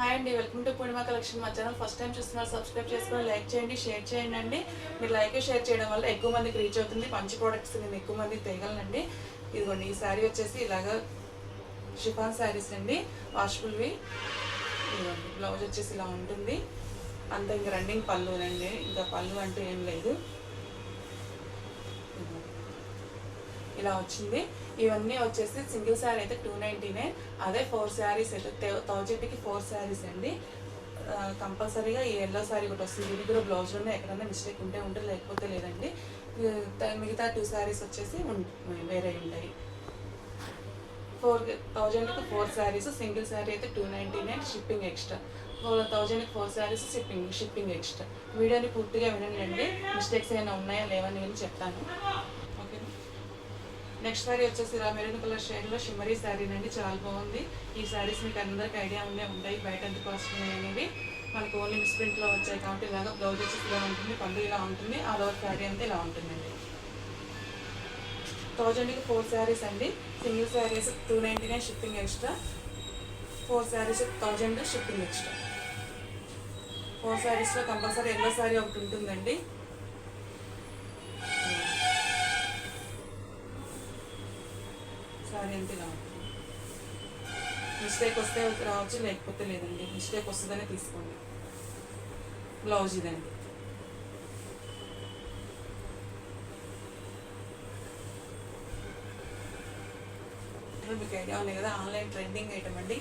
Hi అండి, welcome to Purnima collection. మా channel first time చూస్తున్నారు, సబ్స్క్రైబ్ చేసుకొని లైక్ చేయండి, షేర్ చేయండి అండి. మీరు లైక్ షేర్ చేయడం వల్ల ఎక్కువ మందికి రీచ్ అవుతుంది. మంచి ప్రోడక్ట్స్ నేను ఎక్కువ మందికి తేగలనండి. ఇదిగోండి, ఈ శారీ వచ్చేసి ఇలాగా షిఫాన్ శారీస్ అండి, వాషబుల్వి. ఇదిగోండి, బ్లౌజ్ వచ్చేసి ఇలా ఉంటుంది. అంత ఇంకా రన్నింగ్ పళ్ళునండి, ఇంకా పళ్ళు అంటూ ఏం లేదు. ఇలా వచ్చింది. ఇవన్నీ వచ్చేసి సింగిల్ శారీ అయితే 299, అదే 4 శారీస్ అయితే 1000కి 4 శారీస్ అండి. కంపల్సరీగా ఈ ఎల్లో శారీ ఒకటి వస్తుంది. ఇది కూడా బ్లౌజ్లోనే ఎక్కడైనా మిస్టేక్ ఉంటే లేకపోతే లేదండి. మిగతా 2 శారీస్ వచ్చేసి వేరే ఉంటాయి. 4000కి 4 శారీస్, సింగిల్ శారీ అయితే 299, షిప్పింగ్ ఎక్స్ట్రా. 4000కి 4 శారీస్, షిప్పింగ్ ఎక్స్ట్రా. వీడియోని పూర్తిగా వినండి, మిస్టేక్స్ ఏమైనా ఉన్నాయా లేవని నేను చెప్తాను. నెక్స్ట్ శారీ వచ్చేసి మెరూన్ కలర్ షేడ్లో షిమ్మరీ శారీనండి, చాలా బాగుంది. ఈ శారీస్ మీకు అందరికి ఐడియా ఉంటాయి బయట ఎంత కాస్ట్ అనేవి. మనకు ఓన్లీ మిస్ ప్రింట్లో వచ్చాయి కాబట్టి ఇలాగా బ్లౌజ్ వచ్చేసి ఇలా ఉంటుంది, పళ్ళు ఇలా ఉంటుంది, ఆల్ ఓవర్ శారీ అంతా ఇలా ఉంటుందండి. 1000కి 4 శారీస్ అండి, single saris 299, shipping extra. 4 saris 1000, shipping extra. 4 శారీస్లో కంపల్సరీ ఎల్లో శారీ ఒకటి ఉంటుందండి. శారీ అంతా ఇలా ఉంటుంది. మిస్టేక్ వస్తే రావచ్చు, లేకపోతే లేదండి. మిస్టేక్ వస్తుందనే తీసుకోండి. బ్లౌజ్ ఇదండి. మీకు ఐడియా ఉన్నాయి కదా, ఆన్లైన్ ట్రెండింగ్ ఐటమ్ అండి.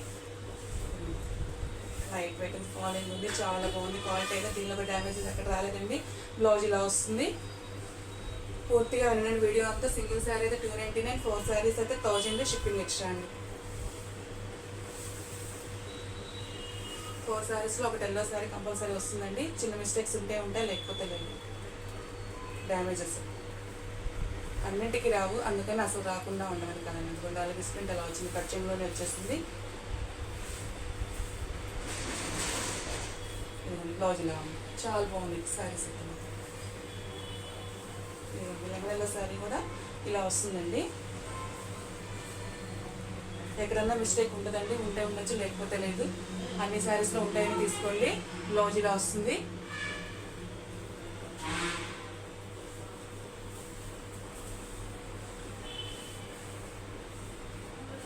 లైట్ వెయిట్ ఫాలింగ్ ఉంది, చాలా బాగుంది. క్వాలిటీ అయితే దీనిలో డ్యామేజెస్ ఎక్కడ రాలేదండి. బ్లౌజ్ ఇలా వస్తుంది. పూర్తిగా వినండి వీడియో అంతా. సింగిల్ శారీ అయితే 299, 4 శారీస్ అయితే 1000, షిప్పింగ్ ఎక్స్ట్రా అండి. 4 శారీస్లో ఒకటి ఎల్లో శారీ కంపల్సరీ వస్తుందండి. చిన్న మిస్టేక్స్ ఉంటాయి, లేకపోతే లేదు. డ్యామేజెస్ అన్నింటికి రావు, అందుకని అసలు రాకుండా ఉండమని కదండి. ఎందుకంటే అలాగే డిస్ప్రింట్ అలా వచ్చింది, పచ్చంలోనే వచ్చేసింది. బ్లౌజ్ ఇలా ఉంది, చాలా బాగుంది శారీస్ అయితే. లెమన్ శారీ కూడా ఇలా వస్తుందండి. ఎక్కడన్నా మిస్టేక్ ఉంటుందండి, ఉంటే ఉండొచ్చు, లేకపోతే లేదు. అన్ని శారీస్లో ఉంటాయని తీసుకోండి. బ్లౌజ్ ఇలా వస్తుంది.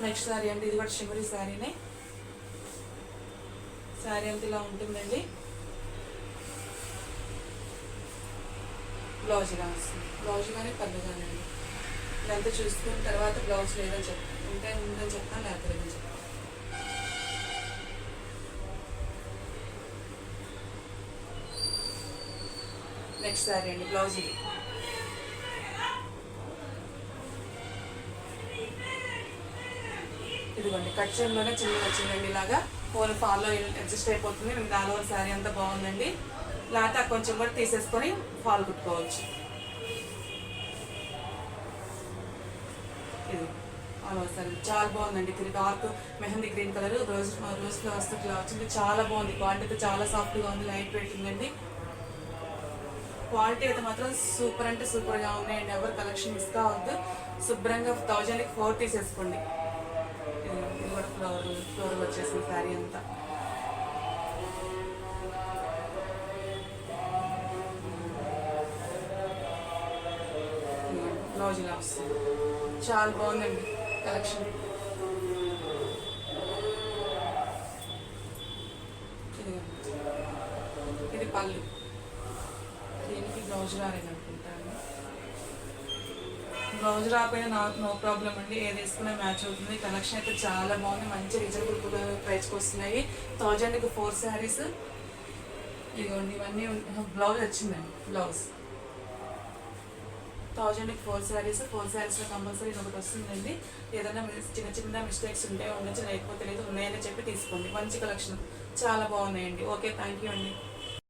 నెక్స్ట్ శారీ అండి, ఇది కూడా షిమ్మరీ శారీనే. శారీ అంతా ఇలా ఉంటుందండి. బ్లౌజ్ ఇలా వస్తుంది. బ్లౌజ్ కానీ పళ్ళు కానీ అండి. ఇదంతా చూసుకున్న తర్వాత బ్లౌజ్ లేదని చెప్తాను, ఉందని చెప్తాను, లేకపోతే లేదని చెప్తాను. నెక్స్ట్ శారీ అండి, బ్లౌజ్ ఇది. ఇదిగోండి, కట్ చేయడంలోనే చిన్నగా వచ్చిందండి. ఇలాగా ఫోన్ ఫాల్లో అడ్జస్ట్ అయిపోతుంది. మీకు ఆల్ ఓవర్ శారీ అంతా బాగుందండి. లేకపోతే కొంచెం కూడా తీసేసుకొని ఫాల్ కుట్టుకోవచ్చు. ఇది ఆల్ ఓవర్ శారీ చాలా బాగుందండి. ఇది dark mehndi green colour, rose flowers ఇట్లా వచ్చింది. చాలా బాగుంది. క్వాలిటీ అయితే చాలా సాఫ్ట్గా ఉంది, లైట్ వెయిట్ ఉందండి. క్వాలిటీ అయితే మాత్రం సూపర్ అంటే సూపర్గా ఉన్నాయండి. ఎవరు కలెక్షన్ మిస్ కావద్దు. శుభ్రంగా 1000కి 4 తీసేసుకోండి. ఇది కూడా ఫ్లోర్ వచ్చేసింది శారీ అంతా. బ్లౌజ్ ఇలా వస్తుంది. చాలా బాగుందండి కలెక్షన్. ఇది పళ్ళు, దీనికి బ్లౌజ్ రాలేదనుకుంటాను. బ్లౌజ్ రాకపోయినా నాకు నో ప్రాబ్లం అండి, ఏది వేసుకున్నా మ్యాచ్ అవుతుంది. కలెక్షన్ అయితే చాలా బాగుంది, మంచి రీజనబుల్ ప్రైస్కి వస్తున్నాయి. 1000కి 4 శారీస్. ఇదిగోండి, ఇవన్నీ బ్లౌజ్ వచ్చిందండి. బ్లౌజ్ 1000కి 4 శారీస్. 4 శారీస్లో కంపల్సరీ ఒకటి వస్తుందండి. ఏదైనా చిన్న మిస్టేక్స్ ఉంటే ఉండొచ్చు, లేకపోతే లేదు. ఉన్నాయని చెప్పి తీసుకోండి. మంచి కలెక్షన్, చాలా బాగున్నాయండి. ఓకే, థ్యాంక్ యూ అండి.